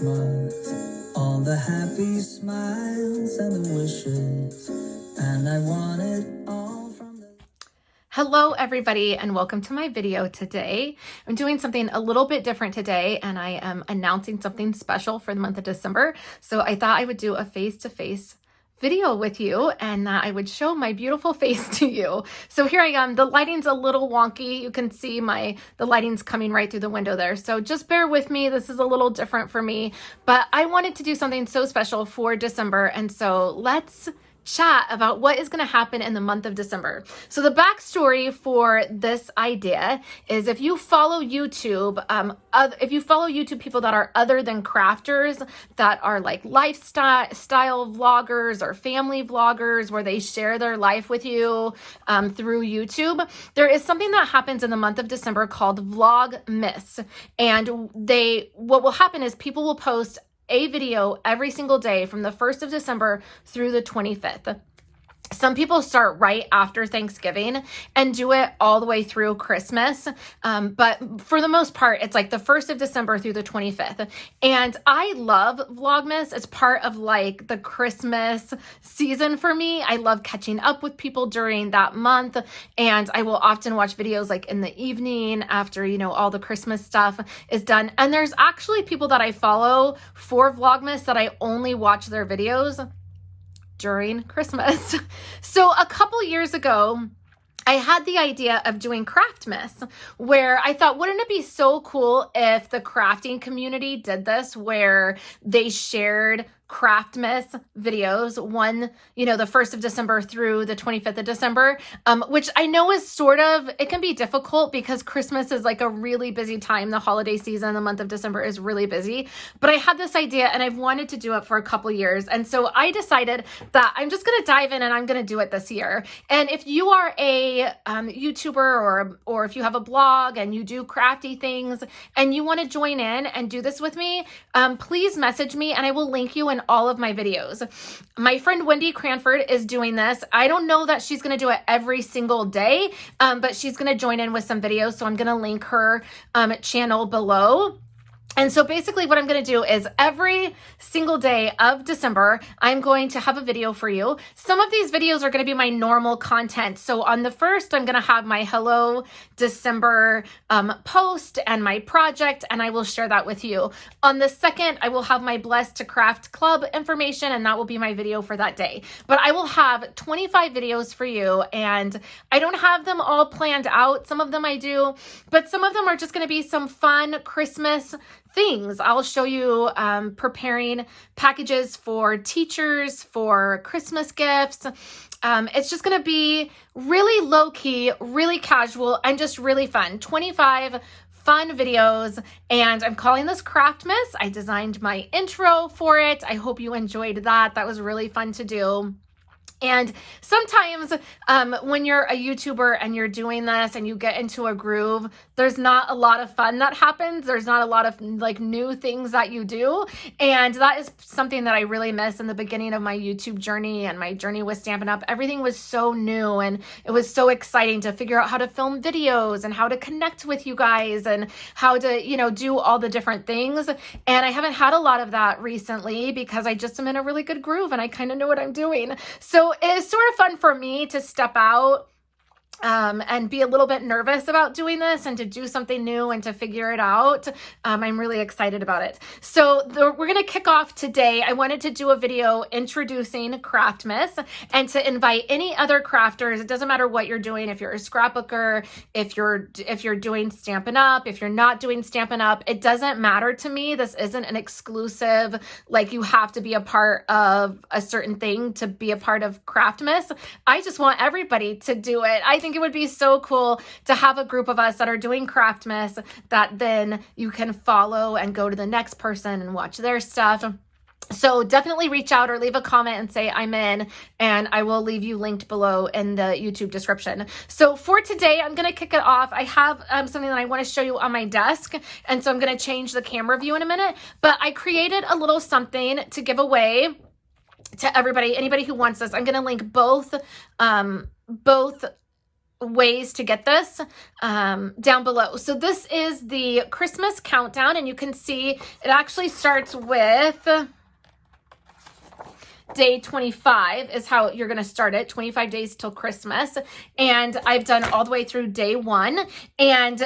Christmas, all the happy smiles and the wishes, and I want it all from the... Hello everybody and welcome to my video today. I'm doing something a little bit different today and I am announcing something special for the month of December. So I thought I would do a face-to-face video with you and that I would show my beautiful face to you. So here I am. The lighting's a little wonky. You can see the lighting's coming right through the window there. So just bear with me. This is a little different for me, but I wanted to do something so special for December. And so let's chat about what is going to happen in the month of December. So the backstory for this idea is if you follow YouTube, people that are other than crafters, that are like lifestyle vloggers or family vloggers where they share their life with you through YouTube, there is something that happens in the month of December called Vlogmas. And what will happen is people will post a video every single day from the 1st of December through the 25th. Some people start right after Thanksgiving and do it all the way through Christmas. But for the most part, it's like the 1st of December through the 25th. And I love Vlogmas. It's part of like the Christmas season for me. I love catching up with people during that month. And I will often watch videos like in the evening after, all the Christmas stuff is done. And there's actually people that I follow for Vlogmas that I only watch their videos during Christmas. So a couple years ago, I had the idea of doing Craftmas, where I thought, wouldn't it be so cool if the crafting community did this, where they shared Craftmas videos, the 1st of December through the 25th of December, which I know is it can be difficult because Christmas is like a really busy time. The holiday season, the month of December is really busy, but I had this idea and I've wanted to do it for a couple years. And so I decided that I'm just going to dive in and I'm going to do it this year. And if you are a YouTuber or if you have a blog and you do crafty things and you want to join in and do this with me, please message me and I will link you in all of my videos. My friend Wendy Cranford is doing this. I don't know that she's going to do it every single day, but she's going to join in with some videos. So I'm going to link her channel below. And so basically what I'm going to do is every single day of December, I'm going to have a video for you. Some of these videos are going to be my normal content. So on the 1st, I'm going to have my Hello December post and my project, and I will share that with you. On the 2nd, I will have my Blessed to Craft Club information, and that will be my video for that day. But I will have 25 videos for you, and I don't have them all planned out. Some of them I do, but some of them are just going to be some fun Christmas things. I'll show you preparing packages for teachers, for Christmas gifts. It's just going to be really low key, really casual, and just really fun. 25 fun videos, and I'm calling this Craftmas. I designed my intro for it. I hope you enjoyed that. That was really fun to do. And sometimes when you're a YouTuber and you're doing this and you get into a groove, there's not a lot of fun that happens. There's not a lot of like new things that you do. And that is something that I really miss in the beginning of my YouTube journey and my journey with Stampin' Up. Everything was so new and it was so exciting to figure out how to film videos and how to connect with you guys and how to, do all the different things. And I haven't had a lot of that recently because I just am in a really good groove and I kind of know what I'm doing. So it's sort of fun for me to step out and be a little bit nervous about doing this and to do something new and to figure it out. I'm really excited about it. So we're going to kick off today. I wanted to do a video introducing Craftmas and to invite any other crafters. It doesn't matter what you're doing. If you're a scrapbooker, if you're doing Stampin' Up, if you're not doing Stampin' Up, it doesn't matter to me. This isn't an exclusive, like you have to be a part of a certain thing to be a part of Craftmas. I just want everybody to do it. I think it would be so cool to have a group of us that are doing Craftmas that then you can follow and go to the next person and watch their stuff. So definitely reach out or leave a comment and say I'm in, and I will leave you linked below in the YouTube description. So for today, I'm going to kick it off. I have something that I want to show you on my desk, and so I'm going to change the camera view in a minute, but I created a little something to give away to everybody, anybody who wants this. I'm going to link both ways to get this down below. So this is the Christmas countdown, and you can see it actually starts with day 25 is how you're going to start it, 25 days till Christmas. And I've done all the way through day 1. And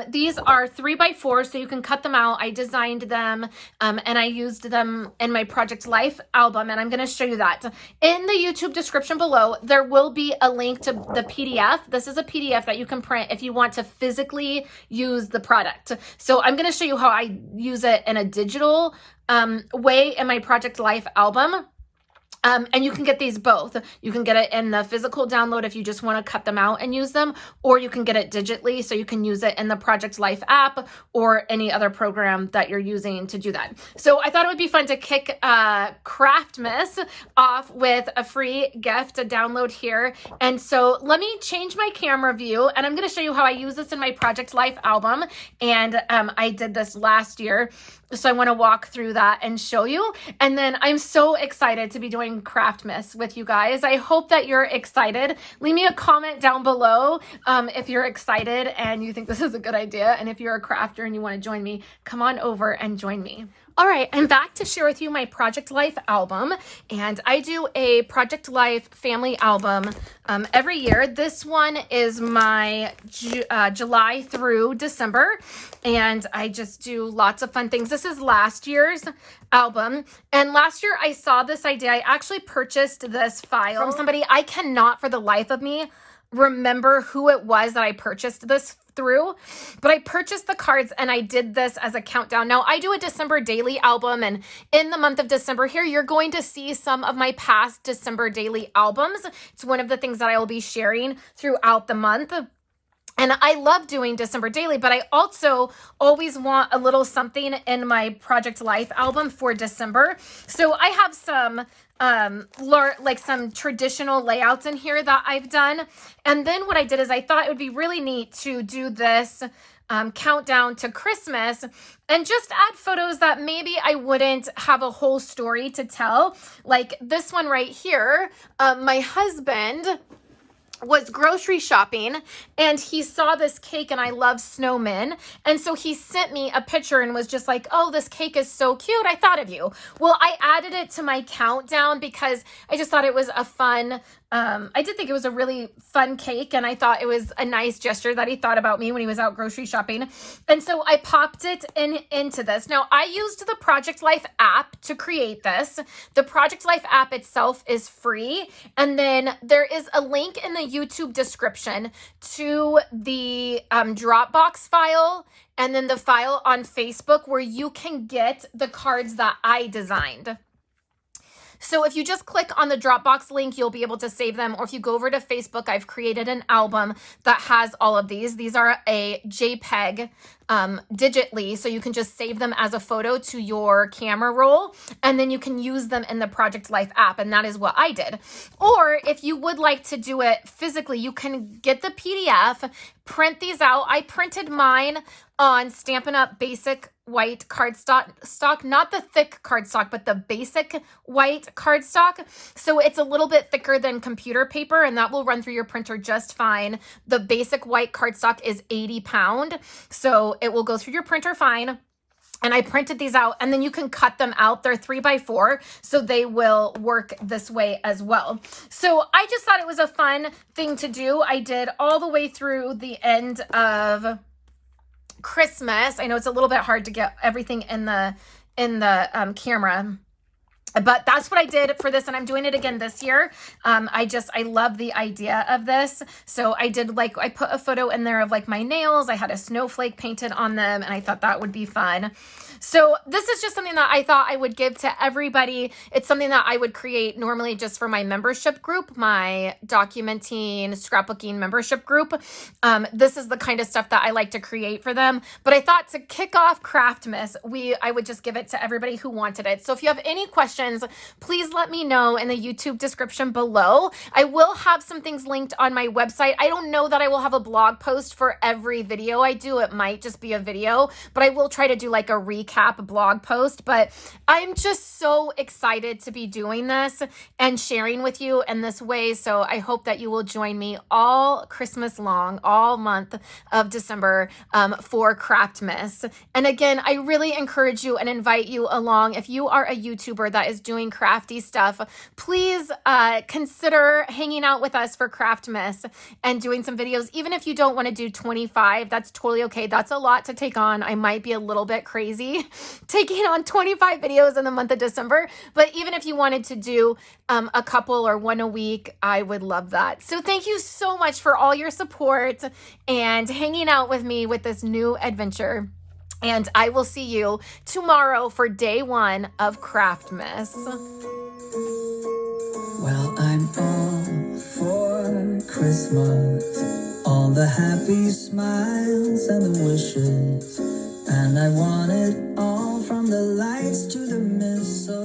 these are 3x4, so you can cut them out. I designed them and I used them in my Project Life album, and I'm going to show you that. In the YouTube description below, there will be a link to the PDF. This is a PDF that you can print if you want to physically use the product. So I'm going to show you how I use it in a digital way in my Project Life album. And you can get these both. You can get it in the physical download if you just want to cut them out and use them, or you can get it digitally, so you can use it in the Project Life app or any other program that you're using to do that. So I thought it would be fun to kick Craftmas off with a free gift to download here. And so let me change my camera view, and I'm going to show you how I use this in my Project Life album. And I did this last year, so I want to walk through that and show you. And then I'm so excited to be doing Craftmas with you guys. I hope that you're excited. Leave me a comment down below if you're excited and you think this is a good idea. And if you're a crafter and you want to join me, come on over and join me. All right, I'm back to share with you my Project Life album, and I do a Project Life family album every year. This one is my July through December, and I just do lots of fun things. This is last year's album, and last year I saw this idea. I actually purchased this file from somebody. I cannot for the life of me remember who it was that I purchased this through, but I purchased the cards and I did this as a countdown. Now I do a December daily album, and in the month of December here, you're going to see some of my past December daily albums. It's one of the things that I will be sharing throughout the month. And I love doing December daily, but I also always want a little something in my Project Life album for December. So I have some like some traditional layouts in here that I've done. And then what I did is I thought it would be really neat to do this countdown to Christmas and just add photos that maybe I wouldn't have a whole story to tell. Like this one right here, my husband was grocery shopping and he saw this cake, and I love snowmen. And so he sent me a picture and was just like, oh, this cake is so cute. I thought of you. Well, I added it to my countdown because I just thought it was a fun, I did think it was a really fun cake, and I thought it was a nice gesture that he thought about me when he was out grocery shopping. And so I popped it into this. Now, I used the Project Life app to create this. The Project Life app itself is free. And then there is a link in the YouTube description to the Dropbox file and then the file on Facebook where you can get the cards that I designed. So if you just click on the Dropbox link, you'll be able to save them. Or if you go over to Facebook, I've created an album that has all of these. These are a JPEG digitally, so you can just save them as a photo to your camera roll, and then you can use them in the Project Life app, and that is what I did. Or if you would like to do it physically, you can get the PDF, print these out. I printed mine on Stampin' Up! Basic white cardstock, not the thick cardstock, but the basic white cardstock. So it's a little bit thicker than computer paper, and that will run through your printer just fine. The basic white cardstock is 80 pound, so it will go through your printer fine. And I printed these out, and then you can cut them out. They're 3x4, so they will work this way as well. So I just thought it was a fun thing to do. I did all the way through the end of Christmas. I know it's a little bit hard to get everything in the camera, but that's what I did for this, and I'm doing it again this year. I love the idea of this. So I did, like, I put a photo in there of like my nails. I had a snowflake painted on them, and I thought that would be fun. So this is just something that I thought I would give to everybody. It's something that I would create normally just for my membership group, my documenting, scrapbooking membership group. This is the kind of stuff that I like to create for them. But I thought to kick off Craftmas, I would just give it to everybody who wanted it. So if you have any questions questions, please let me know in the YouTube description below. I will have some things linked on my website. I don't know that I will have a blog post for every video I do. It might just be a video, but I will try to do like a recap blog post. But I'm just so excited to be doing this and sharing with you in this way. So I hope that you will join me all Christmas long, all month of December for Craftmas. And again, I really encourage you and invite you along. If you are a YouTuber that is doing crafty stuff, please consider hanging out with us for Craftmas and doing some videos. Even if you don't want to do 25, that's totally okay. That's a lot to take on. I might be a little bit crazy taking on 25 videos in the month of December, but even if you wanted to do a couple or one a week, I would love that. So thank you so much for all your support and hanging out with me with this new adventure. And I will see you tomorrow for day 1 of Craftmas. Well, I'm all for Christmas, all the happy smiles and the wishes, and I want it all from the lights to the mistletoe.